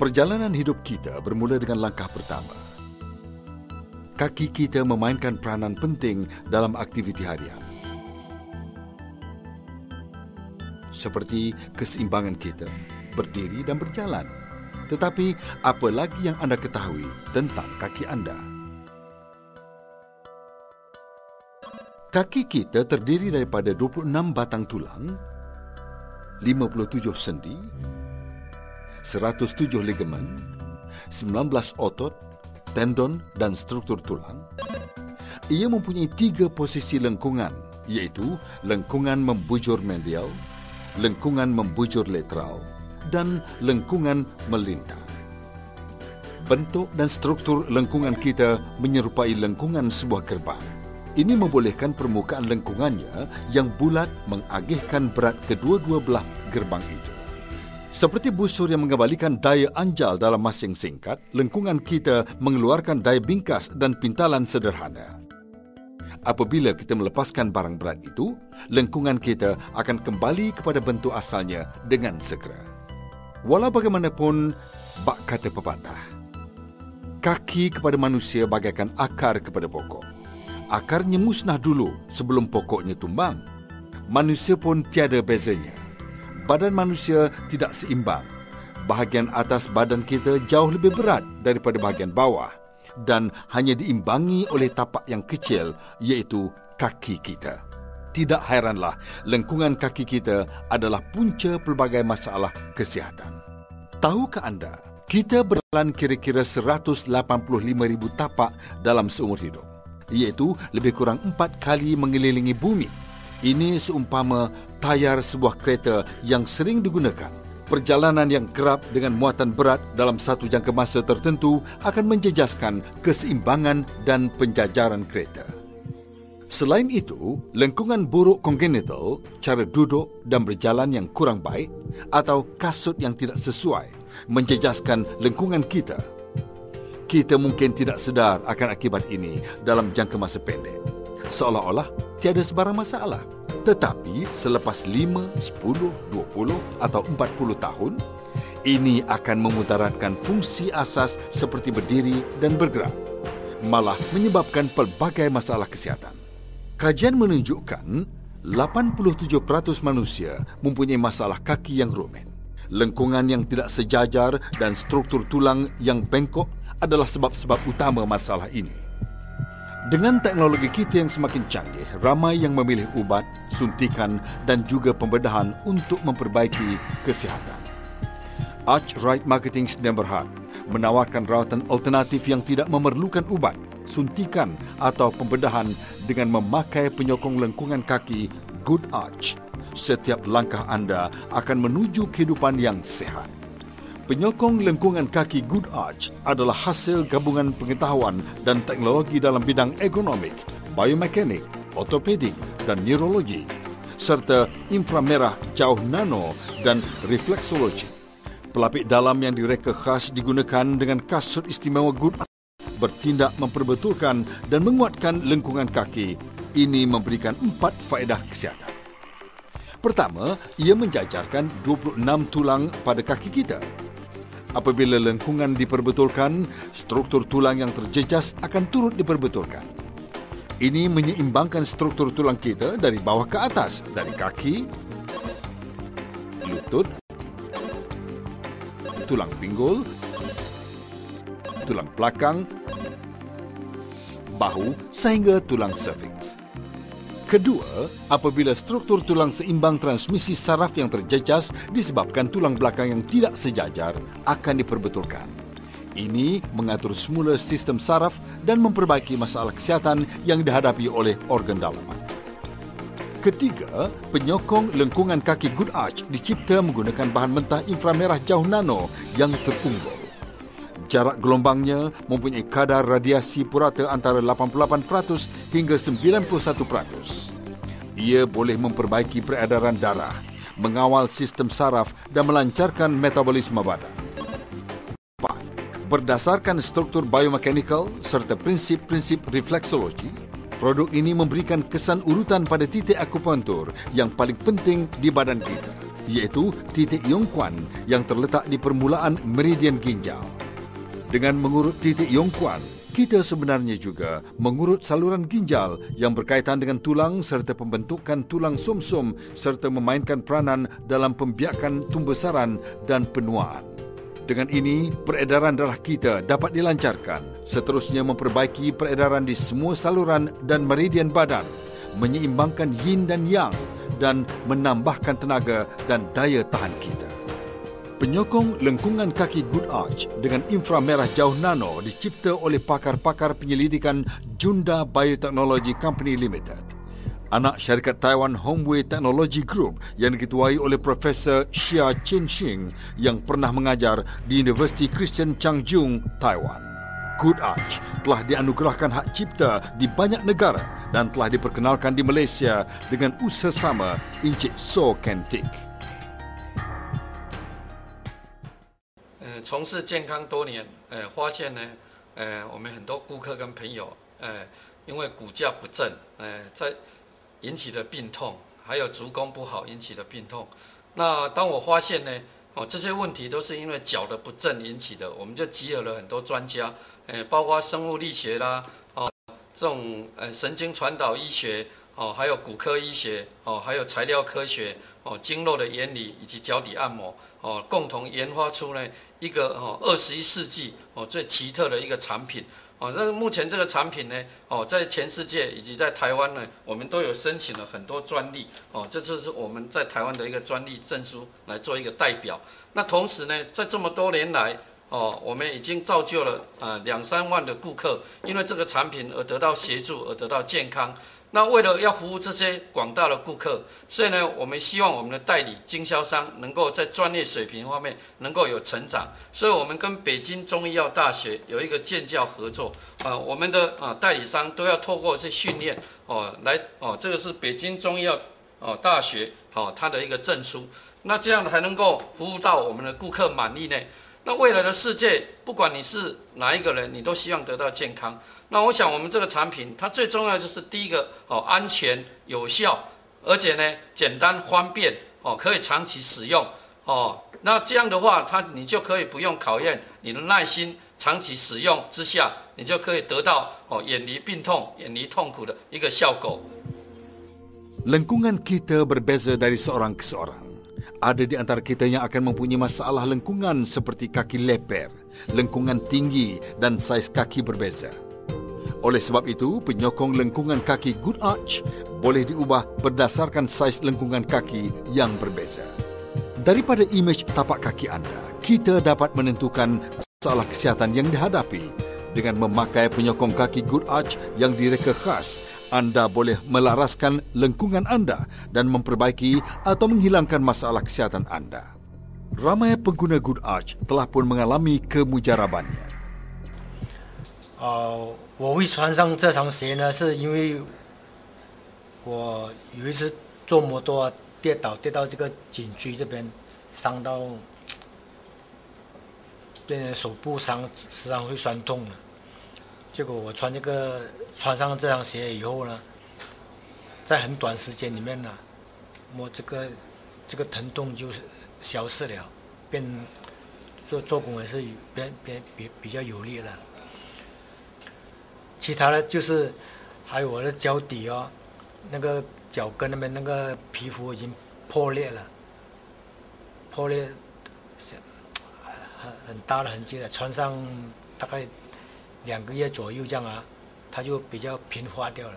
Perjalanan hidup kita bermula dengan langkah pertama. Kaki kita memainkan peranan penting dalam aktiviti harian. Seperti keseimbangan kita, berdiri dan berjalan. Tetapi apa lagi yang anda ketahui tentang kaki anda? Kaki kita terdiri daripada 26 batang tulang, 57 sendi, 107 ligamen, 19 otot, tendon dan struktur tulang. Ia mempunyai 3 posisi lengkungan, iaitu lengkungan membujur medial, lengkungan membujur lateral dan lengkungan melintang. Bentuk dan struktur lengkungan kita menyerupai lengkungan sebuah gerbang. Ini membolehkan permukaan lengkungannya yang bulat mengagihkan berat kedua-dua belah gerbang itu. Seperti busur yang mengembalikan daya anjal dalam masa yang singkat, lengkungan kita mengeluarkan daya bingkas dan pintalan sederhana. Apabila kita melepaskan barang berat itu, lengkungan kita akan kembali kepada bentuk asalnya dengan segera. Walau bagaimanapun, bak kata pepatah, kaki kepada manusia bagaikan akar kepada pokok. Akarnya musnah dulu sebelum pokoknya tumbang. Manusia pun tiada bezanya. Badan manusia tidak seimbang. Bahagian atas badan kita jauh lebih berat daripada bahagian bawah dan hanya diimbangi oleh tapak yang kecil, iaitu kaki kita. Tidak heranlah lengkungan kaki kita adalah punca pelbagai masalah kesihatan. Tahukah anda, kita berjalan kira-kira 185,000 tapak dalam seumur hidup, iaitu lebih kurang 4 kali mengelilingi bumi. Ini seumpama tayar sebuah kereta yang sering digunakan. Perjalanan yang kerap dengan muatan berat dalam satu jangka masa tertentu akan menjejaskan keseimbangan dan penjajaran kereta. Selain itu, lengkungan buruk kongenital, cara duduk dan berjalan yang kurang baik atau kasut yang tidak sesuai, menjejaskan lengkungan kita. Kita mungkin tidak sedar akan akibat ini dalam jangka masa pendek, seolah-olah tiada sebarang masalah. Tetapi selepas 5, 10, 20 atau 40 tahun, ini akan memudaratkan fungsi asas seperti berdiri dan bergerak, malah menyebabkan pelbagai masalah kesihatan. Kajian menunjukkan 87% manusia mempunyai masalah kaki yang rumit. Lengkungan yang tidak sejajar dan struktur tulang yang bengkok adalah sebab-sebab utama masalah ini. Dengan teknologi kita yang semakin canggih, ramai yang memilih ubat, suntikan dan juga pembedahan untuk memperbaiki kesihatan. Arch Right Marketing Sdn Bhd menawarkan rawatan alternatif yang tidak memerlukan ubat, suntikan atau pembedahan dengan memakai penyokong lengkungan kaki Good Arch. Setiap langkah anda akan menuju kehidupan yang sehat. Penyokong lengkungan kaki Good Arch adalah hasil gabungan pengetahuan dan teknologi dalam bidang ergonomik, biomekanik, ortopedik dan neurologi, serta inframerah jauh nano dan refleksologi. Pelapik dalam yang direka khas digunakan dengan kasut istimewa Good Arch bertindak memperbetulkan dan menguatkan lengkungan kaki. Ini memberikan 4 faedah kesihatan. Pertama, ia menjajarkan 26 tulang pada kaki kita. Apabila lengkungan diperbetulkan, struktur tulang yang terjejas akan turut diperbetulkan. Ini menyeimbangkan struktur tulang kita dari bawah ke atas, dari kaki, lutut, tulang pinggul, tulang belakang, bahu sehingga tulang serviks. Kedua, apabila struktur tulang seimbang, transmisi saraf yang terjejas disebabkan tulang belakang yang tidak sejajar akan diperbetulkan. Ini mengatur semula sistem saraf dan memperbaiki masalah kesihatan yang dihadapi oleh organ dalaman. Ketiga, penyokong lengkungan kaki Good Arch dicipta menggunakan bahan mentah inframerah jauh nano yang terunggul. Jarak gelombangnya mempunyai kadar radiasi purata antara 88% hingga 91%. Ia boleh memperbaiki peredaran darah, mengawal sistem saraf dan melancarkan metabolisme badan. 4. Berdasarkan struktur biomekanikal serta prinsip-prinsip refleksologi, produk ini memberikan kesan urutan pada titik akupunktur yang paling penting di badan kita. iaitu titik Yongquan yang terletak di permulaan meridian ginjal. Dengan mengurut titik Yongquan, kita sebenarnya juga mengurut saluran ginjal yang berkaitan dengan tulang serta pembentukan tulang sumsum serta memainkan peranan dalam pembiakan tumbesaran dan penuaan. Dengan ini, peredaran darah kita dapat dilancarkan, seterusnya memperbaiki peredaran di semua saluran dan meridian badan, menyeimbangkan yin dan yang, dan menambahkan tenaga dan daya tahan kita. Penyokong lengkungan kaki Good Arch dengan inframerah jauh nano dicipta oleh pakar-pakar penyelidikan Junda Biotechnology Company Limited, anak syarikat Taiwan Homeway Technology Group yang diketuai oleh Profesor Xia Qinxing yang pernah mengajar di Universiti Christian Changjiang, Taiwan. Good Arch telah dianugerahkan hak cipta di banyak negara dan telah diperkenalkan di Malaysia dengan usaha sama Encik So Kentik. 从事健康多年，发现呢，我们很多顾客跟朋友，因为骨架不正，在引起的病痛，还有足弓不好引起的病痛。那当我发现呢，这些问题都是因为脚的不正引起的，我们就集合了很多专家，包括生物力学啦，这种神经传导医学，还有骨科医学，还有材料科学，经络的原理以及脚底按摩，共同研发出呢一个21世纪最奇特的一个产品。那目前这个产品呢，在全世界以及在台湾呢，我们都有申请了很多专利，这就是我们在台湾的一个专利证书来做一个代表。那同时呢，在这么多年来，我们已经造就了2-3万的顾客，因为这个产品而得到协助，而得到健康。那为了要服务这些广大的顾客，所以呢，我们希望我们的代理经销商能够在专业水平方面能够有成长。所以我们跟北京中医药大学有一个建教合作，我们的代理商都要透过这训练，这个是北京中医药大学它的一个证书。那这样才能够服务到我们的顾客满意呢。那未来的世界，不管你是哪一个人，你都希望得到健康。那我想，我们这个产品，它最重要就是第一个，安全有效，而且呢简单方便，可以长期使用，那这样的话，你就可以不用考验你的耐心，长期使用之下，你就可以得到远离病痛、远离痛苦的一个效果。Lengkungan kita berbeza dari seorang ke seorang. Ada di antara kita yang akan mempunyai masalah lengkungan seperti kaki leper, lengkungan tinggi dan saiz kaki berbeza. Oleh sebab itu, penyokong lengkungan kaki Good Arch boleh diubah berdasarkan saiz lengkungan kaki yang berbeza. Daripada imej tapak kaki anda, kita dapat menentukan masalah kesihatan yang dihadapi. Dengan memakai penyokong kaki Good Arch yang direka khas, anda boleh melaraskan lengkungan anda dan memperbaiki atau menghilangkan masalah kesihatan anda. Ramai pengguna Good Arch telah pun mengalami kemujarabannya. 我会穿上这双鞋呢，是因为我有一次坐摩托跌倒这个颈椎这边，伤到变成手部伤，时常会酸痛的。结果我穿上这双鞋以后呢，在很短时间里面呢，我这个疼痛就消失了，变做工也是比较有力了。其他的就是还有我的脚底那个脚跟那边那个皮肤已经破裂了，很大的痕迹了。穿上大概2个月左右这样它就比较平滑掉了。